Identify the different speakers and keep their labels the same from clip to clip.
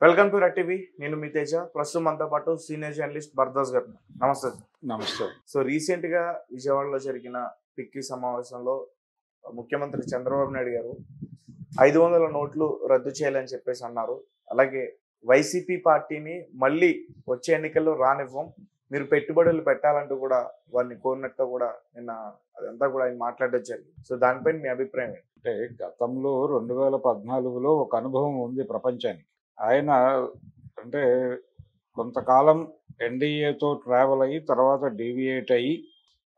Speaker 1: Welcome to red TV. నేను మీ తేజ. ప్రస్తుతం మనతో పాటు సీనియర్ జర్నలిస్ట్ భరద్వాజ్ గారు. నమస్తే సార్.
Speaker 2: నమస్తే.
Speaker 1: సో రీసెంట్ గా విజయవాడలో జరిగిన పిక్కి సమావేశంలో ముఖ్యమంత్రి చంద్రబాబు నాయుడు గారు 500 నోట్లు రద్దు చేయాలని చెప్పేసి అన్నారు. అలాగే వైసీపీ పార్టీని మళ్ళీ వచ్చే ఎన్నికల్లో రానివ్వం, మీరు పెట్టుబడులు పెట్టాలంటూ కూడా వారిని కోరినట్టు కూడా నిన్న అదంతా కూడా ఆయన మాట్లాడడం జరిగింది. సో దానిపైన మీ అభిప్రాయం ఏంటి?
Speaker 2: అంటే గతంలో 2014లో ఒక అనుభవం ఉంది ప్రపంచానికి. ఆయన అంటే కొంతకాలం ఎన్డీఏతో ట్రావెల్ అయ్యి తర్వాత డీవియేట్ అయ్యి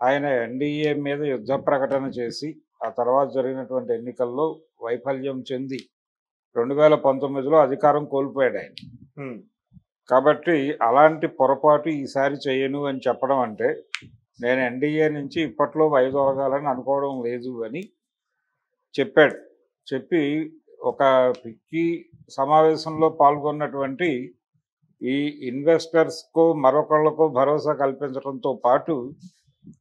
Speaker 2: ఆయన ఎన్డీఏ మీద యుద్ధ ప్రకటన చేసి ఆ తర్వాత జరిగినటువంటి ఎన్నికల్లో వైఫల్యం చెంది 2019లో అధికారం కోల్పోయాడు ఆయన. కాబట్టి అలాంటి పొరపాటు ఈసారి చేయను అని చెప్పడం అంటే నేను ఎన్డీఏ నుంచి ఇప్పట్లో వైదొలగాలని అనుకోవడం లేదు అని చెప్పాడు. చెప్పి ఒక పిక్కి సమావేశంలో పాల్గొన్నటువంటి ఈ ఇన్వెస్టర్స్కు మరొకళ్ళకు భరోసా కల్పించడంతో పాటు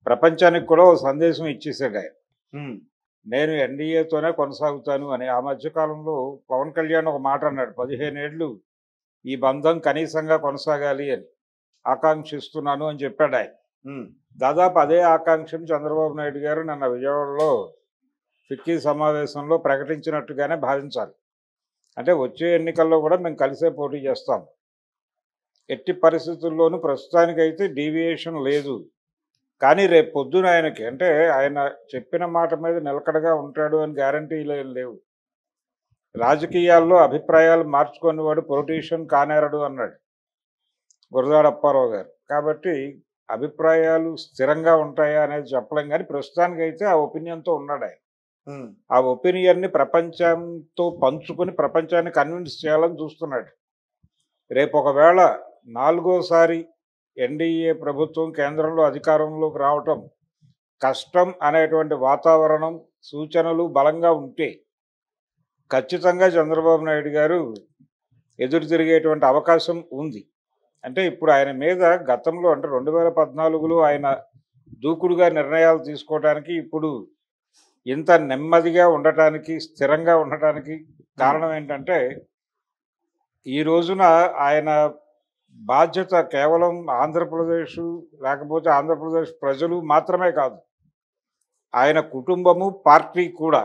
Speaker 2: ప్రపంచానికి కూడా ఒక సందేశం ఇచ్చేసాడు ఆయన. నేను ఎన్డీఏతోనే కొనసాగుతాను అని. ఆ మధ్యకాలంలో పవన్ కళ్యాణ్ ఒక మాట అన్నాడు, 15 ఏళ్ళు ఈ బంధం కనీసంగా కొనసాగాలి అని ఆకాంక్షిస్తున్నాను అని చెప్పాడు ఆయన. దాదాపు అదే ఆకాంక్షను చంద్రబాబు నాయుడు గారు నిన్న విజయవాడలో పిక్కి సమావేశంలో ప్రకటించినట్టుగానే భావించాలి. అంటే వచ్చే ఎన్నికల్లో కూడా మేము కలిసే పోటీ చేస్తాం. ఎట్టి పరిస్థితుల్లోనూ ప్రస్తుతానికైతే డీవియేషన్ లేదు. కానీ రేపు పొద్దున ఆయనకి అంటే ఆయన చెప్పిన మాట మీద నిలకడగా ఉంటాడు అని గ్యారంటీలు ఏం లేవు. రాజకీయాల్లో అభిప్రాయాలు మార్చుకునేవాడు పొలిటీషియన్ కానేరడు అన్నాడు గురజాడ అప్పారావు గారు. కాబట్టి అభిప్రాయాలు స్థిరంగా ఉంటాయా అనేది చెప్పలేం, కానీ ప్రస్తుతానికైతే ఆ ఒపీనియన్తో ఉన్నాడు ఆయన. ఆ ఒపీనియన్ని ప్రపంచంతో పంచుకొని ప్రపంచాన్ని కన్విన్స్ చేయాలని చూస్తున్నాడు. రేపు ఒకవేళ 4వసారి ఎన్డీఏ ప్రభుత్వం కేంద్రంలో అధికారంలోకి రావటం కష్టం అనేటువంటి వాతావరణం సూచనలు బలంగా ఉంటే ఖచ్చితంగా చంద్రబాబు నాయుడు గారు ఎదురు తిరిగేటువంటి అవకాశం ఉంది. అంటే ఇప్పుడు ఆయన మీద గతంలో అంటే 2014లో ఆయన దూకుడుగా నిర్ణయాలు తీసుకోవడానికి ఇప్పుడు ఇంత నెమ్మదిగా ఉండటానికి స్థిరంగా ఉండటానికి కారణం ఏంటంటే ఈ రోజున ఆయన బాధ్యత కేవలం ఆంధ్రప్రదేశ్ లేకపోతే ఆంధ్రప్రదేశ్ ప్రజలు మాత్రమే కాదు, ఆయన కుటుంబము పార్టీ కూడా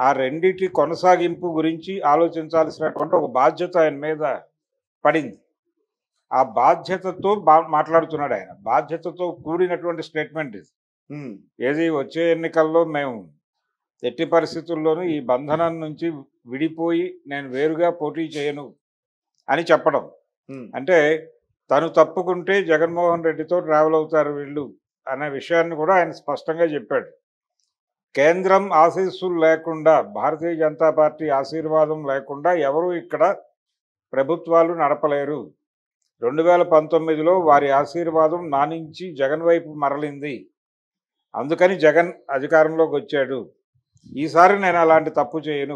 Speaker 2: ఆ రెండిటి కొనసాగింపు గురించి ఆలోచించాల్సినటువంటి ఒక బాధ్యత ఆయన మీద పడింది. ఆ బాధ్యతతో మాట్లాడుతున్నాడు ఆయన. బాధ్యతతో కూడినటువంటి స్టేట్మెంట్ ఇది. ఏది వచ్చే ఎన్నికల్లో మేము ఎట్టి పరిస్థితుల్లోనూ ఈ బంధనం నుంచి విడిపోయి నేను వేరుగా పోటీ చేయను అని చెప్పడం. అంటే తను తప్పుకుంటే జగన్మోహన్ రెడ్డితో ట్రావెల్ అవుతారు వీళ్ళు అనే విషయాన్ని కూడా ఆయన స్పష్టంగా చెప్పాడు. కేంద్రం ఆశీస్సులు లేకుండా, భారతీయ జనతా పార్టీ ఆశీర్వాదం లేకుండా ఎవరు ఇక్కడ ప్రభుత్వాలు నడపలేరు. 2019లో వారి ఆశీర్వాదం నా నుంచి జగన్ వైపు మరలింది, అందుకని జగన్ అధికారంలోకి వచ్చాడు. ఈసారి నేను అలాంటి తప్పు చేయను,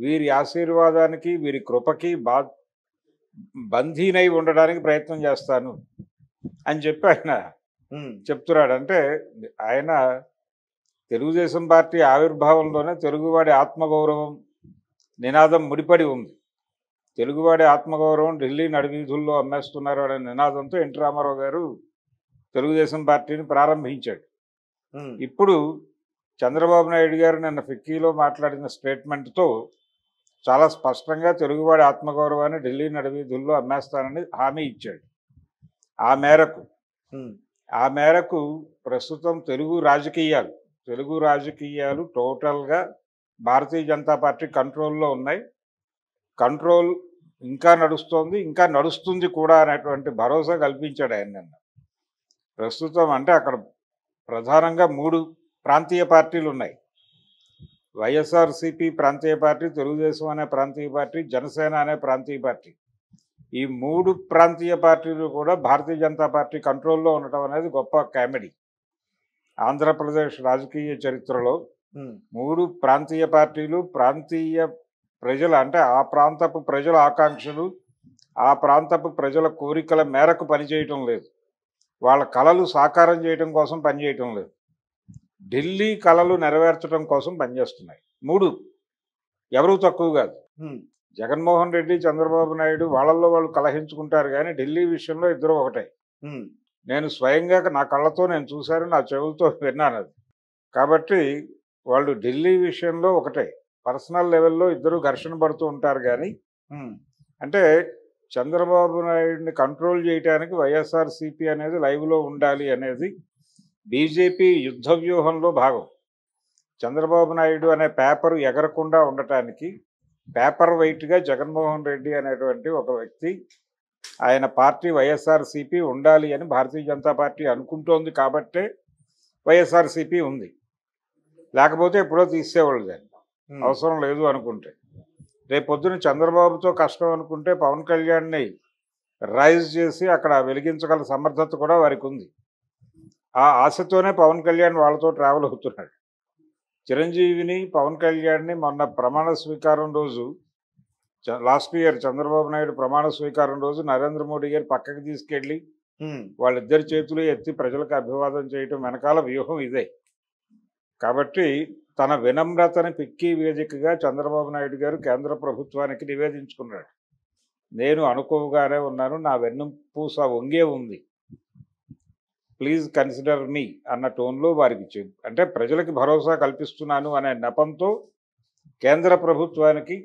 Speaker 2: వీరి ఆశీర్వాదానికి వీరి కృపకి బంధీనై ఉండడానికి ప్రయత్నం చేస్తాను అని చెప్పి ఆయన చెప్తున్నాడు. అంటే ఆయన తెలుగుదేశం పార్టీ ఆవిర్భావంలోనే తెలుగువాడి ఆత్మగౌరవం నినాదం ముడిపడి ఉంది. తెలుగువాడి ఆత్మగౌరవం ఢిల్లీ నడివీధుల్లో అమ్మేస్తున్నారు అనే నినాదంతో ఎన్టీ రామారావు గారు తెలుగుదేశం పార్టీని ప్రారంభించాడు. ఇప్పుడు చంద్రబాబు నాయుడు గారు నిన్న ఫిక్కీలో మాట్లాడిన స్టేట్మెంట్తో చాలా స్పష్టంగా తెలుగువాడి ఆత్మగౌరవాన్ని ఢిల్లీ నడివీధుల్లో అమ్మేస్తానని హామీ ఇచ్చాడు. ఆ మేరకు ప్రస్తుతం తెలుగు రాజకీయాలు టోటల్గా భారతీయ జనతా పార్టీ కంట్రోల్లో ఉన్నాయి. కంట్రోల్ ఇంకా నడుస్తోంది, ఇంకా నడుస్తుంది కూడా అనేటువంటి భరోసా కల్పించాడు ఆయన నిన్న. ప్రస్తుతం అంటే అక్కడ ప్రధానంగా 3 ప్రాంతీయ పార్టీలు ఉన్నాయి. వైఎస్ఆర్సీపీ ప్రాంతీయ పార్టీ, తెలుగుదేశం అనే ప్రాంతీయ పార్టీ, జనసేన అనే ప్రాంతీయ పార్టీ. ఈ 3 ప్రాంతీయ పార్టీలు కూడా భారతీయ జనతా పార్టీ కంట్రోల్లో ఉండటం అనేది గొప్ప కామెడీ. ఆంధ్రప్రదేశ్ రాజకీయ చరిత్రలో 3 ప్రాంతీయ పార్టీలు ప్రాంతీయ ప్రజల అంటే ఆ ప్రాంతపు ప్రజల ఆకాంక్షలు, ఆ ప్రాంతపు ప్రజల కోరికల మేరకు పనిచేయటం లేదు, వాళ్ళ కళలు సాకారం చేయటం కోసం పనిచేయటం లేదు, ఢిల్లీ కళలు నెరవేర్చడం కోసం పనిచేస్తున్నాయి. 3 ఎవరూ తక్కువ కాదు. జగన్మోహన్ రెడ్డి చంద్రబాబు నాయుడు వాళ్ళల్లో వాళ్ళు కలహించుకుంటారు కానీ ఢిల్లీ విషయంలో ఇద్దరు ఒకటే.
Speaker 1: ఉమ్,
Speaker 2: నేను స్వయంగా నా కళ్ళతో నేను చూశాను, నా చెవులతో విన్నాను అది. కాబట్టి వాళ్ళు ఢిల్లీ విషయంలో ఒకటే. పర్సనల్ లెవెల్లో ఇద్దరు ఘర్షణ పడుతూ ఉంటారు కానీ
Speaker 1: ఉమ్,
Speaker 2: అంటే చంద్రబాబు నాయుడిని కంట్రోల్ చేయడానికి వైఎస్ఆర్సీపీ అనేది లైవ్లో ఉండాలి అనేది బీజేపీ యుద్ధ వ్యూహంలో భాగం. చంద్రబాబు నాయుడు అనే పేపర్ ఎగరకుండా ఉండటానికి పేపర్ వెయిట్గా జగన్మోహన్ రెడ్డి అనేటువంటి ఒక వ్యక్తి, ఆయన పార్టీ వైఎస్ఆర్సీపీ ఉండాలి అని భారతీయ జనతా పార్టీ అనుకుంటోంది కాబట్టే వైఎస్ఆర్సీపీ ఉంది. లేకపోతే ఎప్పుడో తీసేవాళ్ళు దాన్ని,
Speaker 1: ఉమ్,
Speaker 2: అవసరం లేదు అనుకుంటే. రేపు పొద్దున చంద్రబాబుతో కష్టం అనుకుంటే పవన్ కళ్యాణ్ని రైజ్ చేసి అక్కడ వెలిగించగల సమర్థత కూడా వారికి ఉంది. ఆ ఆశతోనే పవన్ కళ్యాణ్ వాళ్ళతో ట్రావెల్ అవుతున్నాడు. చిరంజీవిని పవన్ కళ్యాణ్ని మొన్న ప్రమాణ స్వీకారం రోజు, లాస్ట్ ఇయర్ చంద్రబాబు నాయుడు ప్రమాణ స్వీకారం రోజు నరేంద్ర మోడీ గారు పక్కకి తీసుకెళ్ళి
Speaker 1: ఉమ్,
Speaker 2: వాళ్ళిద్దరి చేతులు ఎత్తి ప్రజలకు అభివాదం చేయటం వెనకాల వ్యూహం ఇదే. కాబట్టి తన వినమ్రతని పిక్కి వేదికగా చంద్రబాబు నాయుడు గారు కేంద్ర ప్రభుత్వానికి నివేదించుకున్నాడు. నేను అనుకోగానే ఉన్నాను, నా వెన్నుపూస వంగే ఉంది, ప్లీజ్ కన్సిడర్ మీ అన్న టోన్లో వారికి అంటే ప్రజలకి భరోసా కల్పిస్తున్నాను అనే నెపంతో కేంద్ర ప్రభుత్వానికి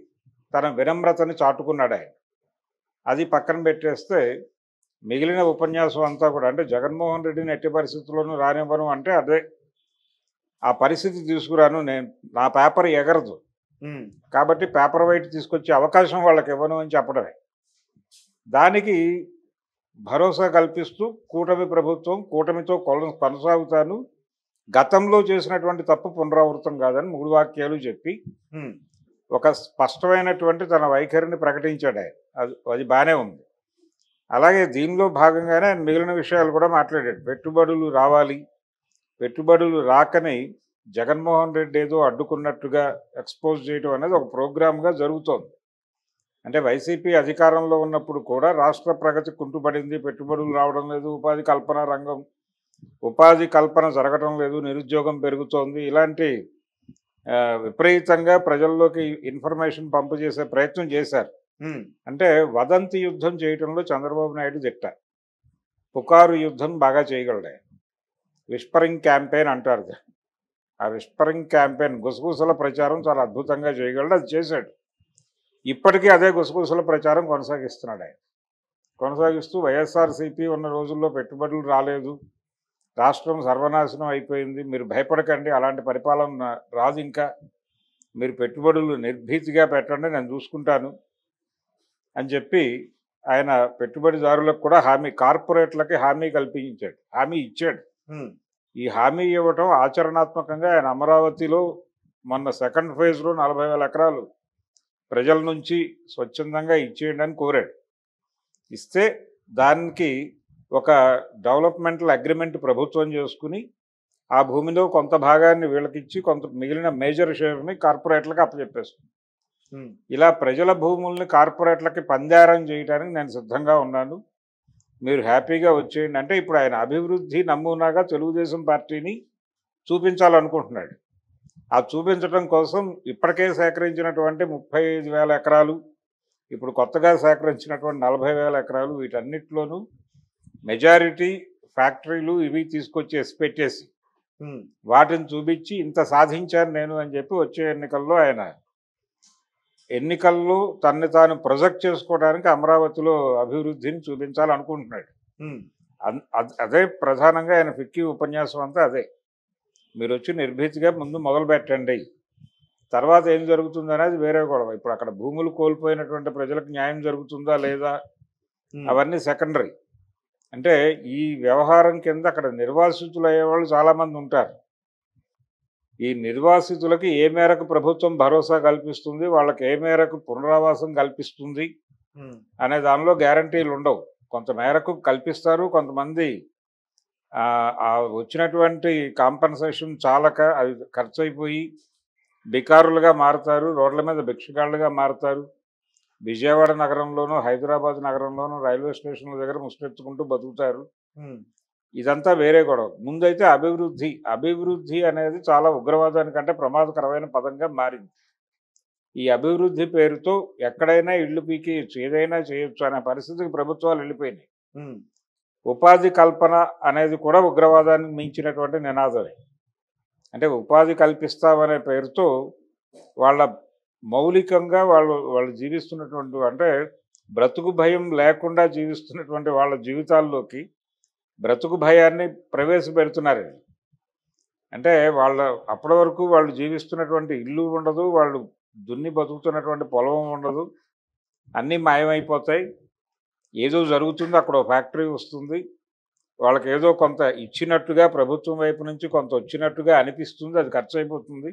Speaker 2: తన వినమ్రతని చాటుకున్నాడు ఆయన. అది పక్కన పెట్టేస్తే మిగిలిన ఉపన్యాసం అంతా కూడా అంటే జగన్మోహన్ రెడ్డిని ఎట్టి పరిస్థితుల్లోనూ రానివ్వను అంటే అదే, ఆ పరిస్థితి తీసుకురాను, నేను నా పేపర్ ఎగరదు
Speaker 1: ఉమ్,
Speaker 2: కాబట్టి పేపర్ వైట్ తీసుకొచ్చే అవకాశం వాళ్ళకి ఇవ్వను అని చెప్పడమే. దానికి భరోసా కల్పిస్తూ కూటమి ప్రభుత్వం కూటమితో కొనసాగుతాను, గతంలో చేసినటువంటి తప్పు పునరావృతం కాదని 3 వాక్యాలు చెప్పి
Speaker 1: ఉమ్,
Speaker 2: ఒక స్పష్టమైనటువంటి తన వైఖరిని ప్రకటించాడు ఆయన. అది బాగానే ఉంది. అలాగే దీనిలో భాగంగానే ఆయన మిగిలిన విషయాలు కూడా మాట్లాడాడు. పెట్టుబడులు రావాలి, పెట్టుబడులు రాకని జగన్మోహన్ రెడ్డి ఏదో అడ్డుకున్నట్టుగా ఎక్స్పోజ్ చేయడం అనేది ఒక ప్రోగ్రామ్గా జరుగుతోంది. అంటే వైసీపీ అధికారంలో ఉన్నప్పుడు కూడా రాష్ట్ర ప్రగతి కుంటుపడింది, పెట్టుబడులు రావడం లేదు, ఉపాధి కల్పన జరగడం లేదు, నిరుద్యోగం పెరుగుతోంది, ఇలాంటి విపరీతంగా ప్రజల్లోకి ఇన్ఫర్మేషన్ పంపు చేసే ప్రయత్నం చేశారు.
Speaker 1: ఉమ్,
Speaker 2: అంటే వదంతి యుద్ధం చేయడంలో చంద్రబాబు నాయుడు దిట్ట, పుకారు యుద్ధం బాగా చేయగలడు. విస్పరింగ్ క్యాంపెయిన్ అంటారు. ఆ విస్పరింగ్ క్యాంపెయిన్, గుసగుసల ప్రచారం చాలా అద్భుతంగా చేయగలడు, అది చేశాడు. ఇప్పటికీ అదే గుసగుసల ప్రచారం కొనసాగిస్తున్నాడు ఆయన. కొనసాగిస్తూ వైఎస్ఆర్సీపీ ఉన్న రోజుల్లో పెట్టుబడులు రాలేదు, రాష్ట్రం సర్వనాశనం అయిపోయింది, మీరు భయపడకండి, అలాంటి పరిపాలన రాదు, ఇంకా మీరు పెట్టుబడులు నిర్భీతిగా పెట్టండి, నేను చూసుకుంటాను అని చెప్పి ఆయన పెట్టుబడిదారులకు కూడా కార్పొరేట్లకి హామీ కల్పించాడు, హామీ ఇచ్చాడు.
Speaker 1: ఉమ్,
Speaker 2: ఈ హామీ ఇవ్వటం ఆచరణాత్మకంగా ఆయన అమరావతిలో మొన్న సెకండ్ ఫేజ్లో 40,000 ఎకరాలు ప్రజల నుంచి స్వచ్ఛందంగా ఇచ్చేయండి అని కోరాడు. ఇస్తే దానికి ఒక డెవలప్మెంటల్ అగ్రిమెంట్ ప్రభుత్వం చేసుకుని ఆ భూమిలో కొంత భాగాన్ని వీళ్ళకిచ్చి కొంత మిగిలిన మేజర్ షేర్ని కార్పొరేట్లకు అప్పచెప్పేస్తుంది.
Speaker 1: ఉమ్,
Speaker 2: ఇలా ప్రజల భూముల్ని కార్పొరేట్లకి పందారం చేయడానికి నేను సిద్ధంగా ఉన్నాను, మీరు హ్యాపీగా వచ్చేయండి అంటే ఇప్పుడు ఆయన అభివృద్ధి నమూనాగా తెలుగుదేశం పార్టీని చూపించాలనుకుంటున్నాడు. ఆ చూపించడం కోసం ఇప్పటికే సేకరించినటువంటి 35,000 ఎకరాలు, ఇప్పుడు కొత్తగా సేకరించినటువంటి 40,000 ఎకరాలు, వీటన్నిటిలోనూ మెజారిటీ ఫ్యాక్టరీలు ఇవి తీసుకొచ్చి పెట్టేసి
Speaker 1: ఉమ్,
Speaker 2: వాటిని చూపించి ఇంత సాధించాను నేను అని చెప్పి వచ్చే ఎన్నికల్లో తనని తాను ప్రొజెక్ట్ చేసుకోవడానికి అమరావతిలో అభివృద్ధిని చూపించాలనుకుంటున్నాడు.
Speaker 1: ఉమ్,
Speaker 2: అదే ప్రధానంగా ఆయన ఫిక్కీ ఉపన్యాసం అంతా అదే. మీరు వచ్చి నిర్భీతిగా ముందు మొదలు పెట్టండి, తర్వాత ఏం జరుగుతుంది అనేది వేరే గొడవ. ఇప్పుడు అక్కడ భూములు కోల్పోయినటువంటి ప్రజలకు న్యాయం జరుగుతుందా లేదా అవన్నీ సెకండరీ. అంటే ఈ వ్యవహారం కింద అక్కడ నిర్వాసితులు అయ్యేవాళ్ళు చాలామంది ఉంటారు. ఈ నిర్వాసితులకి ఏ మేరకు ప్రభుత్వం భరోసా కల్పిస్తుంది, వాళ్ళకి ఏ మేరకు పునరావాసం కల్పిస్తుంది అనే దానిలో గ్యారంటీలు ఉండవు. కొంత మేరకు కల్పిస్తారు, కొంతమంది వచ్చినటువంటి కాంపన్సేషన్ చాలక అది ఖర్చు అయిపోయి బికారులుగా మారుతారు, రోడ్ల మీద భిక్షగాళ్ళుగా మారుతారు. విజయవాడ నగరంలోనూ హైదరాబాద్ నగరంలోనూ రైల్వే స్టేషన్ల దగ్గర ముష్టెత్తుకుంటూ బతుకుతారు. ఇదంతా వేరే గొడవ. ముందైతే అభివృద్ధి అనేది చాలా ఉగ్రవాదానికంటే ప్రమాదకరమైన పదంగా మారింది. ఈ అభివృద్ధి పేరుతో ఎక్కడైనా ఇళ్ళు పీకేయచ్చు, ఏదైనా చేయొచ్చు అనే పరిస్థితికి ప్రభుత్వాలు వెళ్ళిపోయినాయి.
Speaker 1: ఉమ్,
Speaker 2: ఉపాధి కల్పన అనేది కూడా ఉగ్రవాదానికి మించినటువంటి నినాదమే. అంటే ఉపాధి కల్పిస్తామనే పేరుతో వాళ్ళ మౌలికంగా వాళ్ళు జీవిస్తున్నటువంటి, అంటే బ్రతుకు భయం లేకుండా జీవిస్తున్నటువంటి వాళ్ళ జీవితాల్లోకి బ్రతుకు భయాన్ని ప్రవేశపెడుతున్నారు. అంటే వాళ్ళ అప్పటి వరకు వాళ్ళు జీవిస్తున్నటువంటి ఇల్లు ఉండదు, వాళ్ళు దున్ని బతుకుతున్నటువంటి పొలం ఉండదు, అన్నీ మాయమైపోతాయి. ఏదో జరుగుతుంది, అక్కడ ఒక ఫ్యాక్టరీ వస్తుంది, వాళ్ళకి ఏదో కొంత ఇచ్చినట్టుగా ప్రభుత్వం వైపు నుంచి కొంత వచ్చినట్టుగా అనిపిస్తుంది, అది ఖర్చు అయిపోతుంది.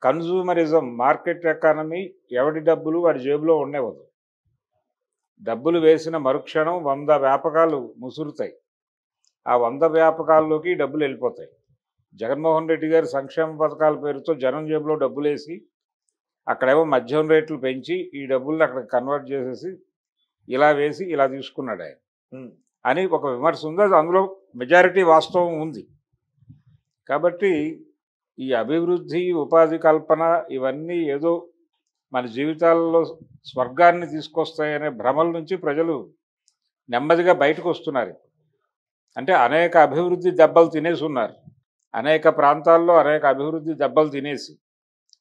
Speaker 2: కన్జ్యూమరిజం, మార్కెట్ ఎకానమీ, ఎవడి డబ్బులు వాడి జేబులో ఉండేవద్దు. డబ్బులు వేసిన మరుక్షణం 100 వ్యాపకాలు ముసురుతాయి. ఆ 100 వ్యాపకాల్లోకి డబ్బులు వెళ్ళిపోతాయి. జగన్మోహన్ రెడ్డి గారి సంక్షేమ పథకాల పేరుతో జనం జేబులో డబ్బులేసి అక్కడేమో మద్యం రేట్లు పెంచి ఈ డబ్బుల్ని అక్కడ కన్వర్ట్ చేసేసి ఇలా వేసి ఇలా తీసుకున్నాడు ఆయన
Speaker 1: ఉమ్,
Speaker 2: అని ఒక విమర్శ ఉంది. అది అందులో మెజారిటీ వాస్తవం ఉంది. కాబట్టి ఈ అభివృద్ధి, ఉపాధి కల్పన ఇవన్నీ ఏదో మన జీవితాల్లో స్వర్గాన్ని తీసుకొస్తాయనే భ్రమల నుంచి ప్రజలు నెమ్మదిగా బయటకు వస్తున్నారు. అంటే అనేక అభివృద్ధి దెబ్బలు తినేసి ఉన్నారు. అనేక ప్రాంతాల్లో అనేక అభివృద్ధి దెబ్బలు తినేసి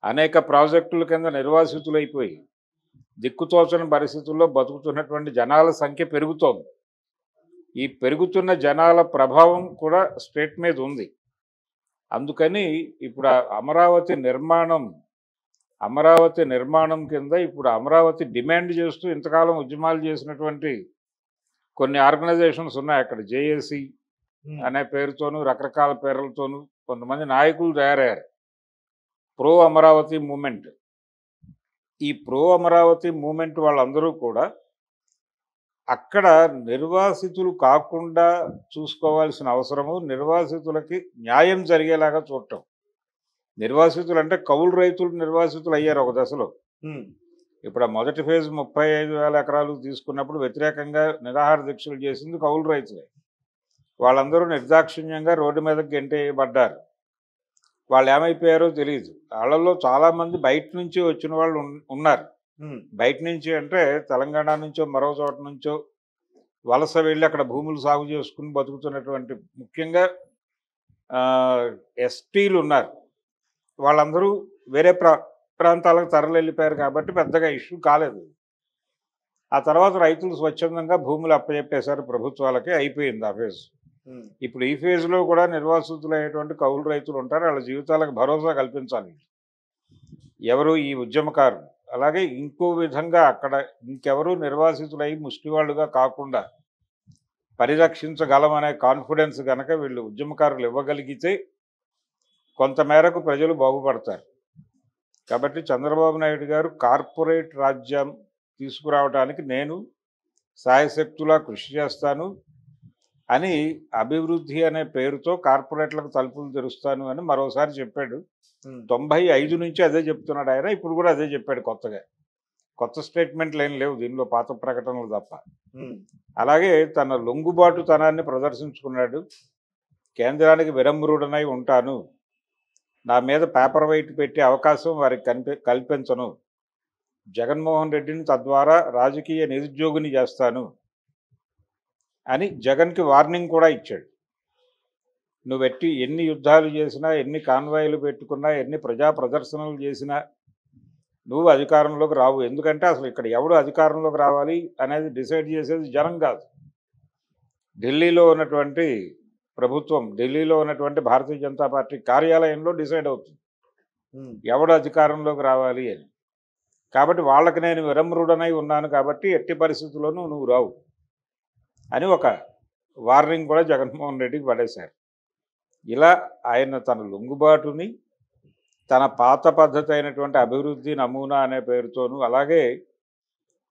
Speaker 2: అనేక ప్రాజెక్టుల కింద నిర్వాసితులైపోయి దిక్కుతోచని పరిస్థితుల్లో బతుకుతున్నటువంటి జనాల సంఖ్య పెరుగుతోంది. ఈ పెరుగుతున్న జనాల ప్రభావం కూడా స్టేట్ మీద ఉంది. అందుకని ఇప్పుడు అమరావతి నిర్మాణం కింద ఇప్పుడు అమరావతి డిమాండ్ చేస్తూ ఇంతకాలం ఉద్యమాలు చేసినటువంటి కొన్ని ఆర్గనైజేషన్స్ ఉన్నాయి. అక్కడ జేఏసీ అనే పేరుతోనూ రకరకాల పేర్లతోనూ కొంతమంది నాయకులు తయారయ్యారు. Pro Amaravati movement. ఈ ప్రో అమరావతి మూమెంట్ వాళ్ళందరూ కూడా అక్కడ నిర్వాసితులు కాకుండా చూసుకోవాల్సిన అవసరము, నిర్వాసితులకి న్యాయం జరిగేలాగా చూడటం. నిర్వాసితులు అంటే కౌలు రైతులు నిర్వాసితులు అయ్యారు ఒక దశలో. ఇప్పుడు ఆ మొదటి ఫేజ్ 35,000 ఎకరాలు తీసుకున్నప్పుడు వ్యతిరేకంగా నిరాహార దీక్షలు చేసింది కౌలు రైతులే. వాళ్ళందరూ నిర్దాక్షిణ్యంగా రోడ్డు మీదకి గెంటేయబడ్డారు. వాళ్ళు ఏమైపోయారో తెలియదు. వాళ్ళల్లో చాలామంది బయట నుంచి వచ్చిన వాళ్ళు ఉన్నారు. బయట నుంచి అంటే తెలంగాణ నుంచో మరో చోట నుంచో వలస వెళ్ళి అక్కడ భూములు సాగు చేసుకుని బతుకుతున్నటువంటి ముఖ్యంగా ఎస్టీలు ఉన్నారు. వాళ్ళందరూ వేరే ప్రాంతాలకు తరలి వెళ్ళిపోయారు కాబట్టి పెద్దగా ఇష్యూ కాలేదు. ఆ తర్వాత రైతులు స్వచ్ఛందంగా భూములు అప్పచెప్పేశారు ప్రభుత్వాలకి, అయిపోయింది ఆ ఫేజ్. ఇప్పుడు ఈ ఫేజ్లో కూడా నిర్వాసితులైనటువంటి కౌలు రైతులు ఉంటారు. వాళ్ళ జీవితాలకు భరోసా కల్పించాలి ఎవరు? ఈ ఉద్యమకారులు. అలాగే ఇంకో విధంగా అక్కడ ఇంకెవరూ నిర్వాసితులై ముష్టివాళ్ళుగా కాకుండా పరిరక్షించగలమనే కాన్ఫిడెన్స్ కనుక వీళ్ళు ఉద్యమకారులు ఇవ్వగలిగితే కొంతమేరకు ప్రజలు బాగుపడతారు. కాబట్టి చంద్రబాబు నాయుడు గారు కార్పొరేట్ రాజ్యం తీసుకురావడానికి నేను సాయశక్తులా కృషి చేస్తాను అని, అభివృద్ధి అనే పేరుతో కార్పొరేట్లకు తలుపులు తెరుస్తాను అని మరోసారి చెప్పాడు. 95 నుంచి అదే చెప్తున్నాడు ఆయన. ఇప్పుడు కూడా అదే చెప్పాడు. కొత్త స్టేట్మెంట్లు ఏం లేవు దీనిలో, పాత ప్రకటనలు తప్ప. అలాగే తన లొంగుబాటుతనాన్ని ప్రదర్శించుకున్నాడు. కేంద్రానికి వినమ్రుడనై ఉంటాను, నా మీద పేపర్ వెయిట్ పెట్టే అవకాశం వారికి కల్పించను, జగన్మోహన్ రెడ్డిని తద్వారా రాజకీయ నిరుద్యోగిని చేస్తాను అని జగన్కి వార్నింగ్ కూడా ఇచ్చాడు. నువ్వెట్టి ఎన్ని యుద్ధాలు చేసినా, ఎన్ని కాన్వాయిలు పెట్టుకున్నా, ఎన్ని ప్రజా ప్రదర్శనలు చేసినా నువ్వు అధికారంలోకి రావు. ఎందుకంటే అసలు ఇక్కడ ఎవడు అధికారంలోకి రావాలి అనేది డిసైడ్ చేసేది జనం కాదు. ఢిల్లీలో ఉన్నటువంటి ప్రభుత్వం, ఢిల్లీలో ఉన్నటువంటి భారతీయ జనతా పార్టీ కార్యాలయంలో డిసైడ్ అవుతుంది ఎవడు అధికారంలోకి రావాలి అని. కాబట్టి వాళ్ళకి నేను వినమ్రుడనై ఉన్నాను కాబట్టి ఎట్టి పరిస్థితుల్లోనూ నువ్వు రావు అని ఒక వార్నింగ్ కూడా జగన్మోహన్ రెడ్డికి పడేశారు. ఇలా ఆయన తన లొంగుబాటుని, తన పాత పద్ధతి అయినటువంటి అభివృద్ధి నమూనా అనే పేరుతోనూ, అలాగే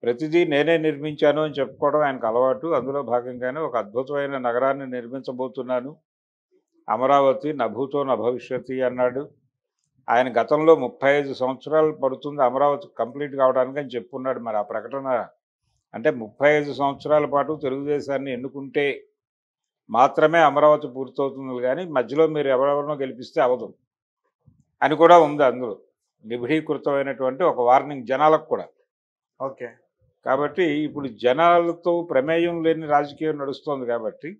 Speaker 2: ప్రతిదీ నేనే నిర్మించాను అని చెప్పుకోవడం ఆయనకు అలవాటు. అందులో భాగంగానే ఒక అద్భుతమైన నగరాన్ని నిర్మించబోతున్నాను, అమరావతి నభూతో నభవిష్యతి అన్నాడు. ఆయన గతంలో 35 సంవత్సరాలు పడుతుంది అమరావతి కంప్లీట్ కావడానికి అని చెప్పుకున్నాడు. మరి ఆ ప్రకటన అంటే 35 సంవత్సరాల పాటు తెలుగుదేశాన్ని ఎన్నుకుంటే మాత్రమే అమరావతి పూర్తవుతుంది, కానీ మధ్యలో మీరు ఎవరెవరినో గెలిపిస్తే అవదు అని కూడా ఉంది అందులో. నిబిడీకృతమైనటువంటి ఒక వార్నింగ్ జనాలకు కూడా.
Speaker 1: ఓకే.
Speaker 2: కాబట్టి ఇప్పుడు జనాలతో ప్రమేయం లేని రాజకీయం నడుస్తోంది కాబట్టి